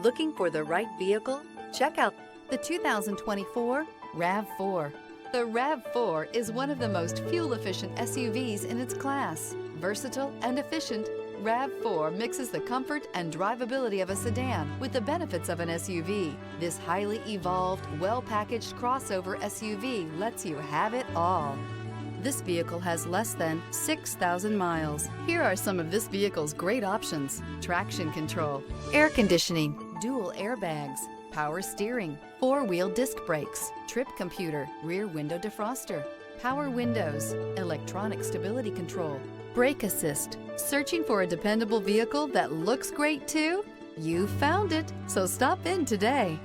Looking for the right vehicle? Check out the 2024 RAV4. The RAV4 is one of the most fuel-efficient SUVs in its class. Versatile and efficient, RAV4 mixes the comfort and drivability of a sedan with the benefits of an SUV. This highly evolved, well-packaged crossover SUV lets you have it all. This vehicle has less than 6,000 miles. Here are some of this vehicle's great options: traction control, air conditioning, dual airbags, power steering, four-wheel disc brakes, trip computer, rear window defroster, power windows, electronic stability control, brake assist. Searching for a dependable vehicle that looks great too? You found it, so stop in today.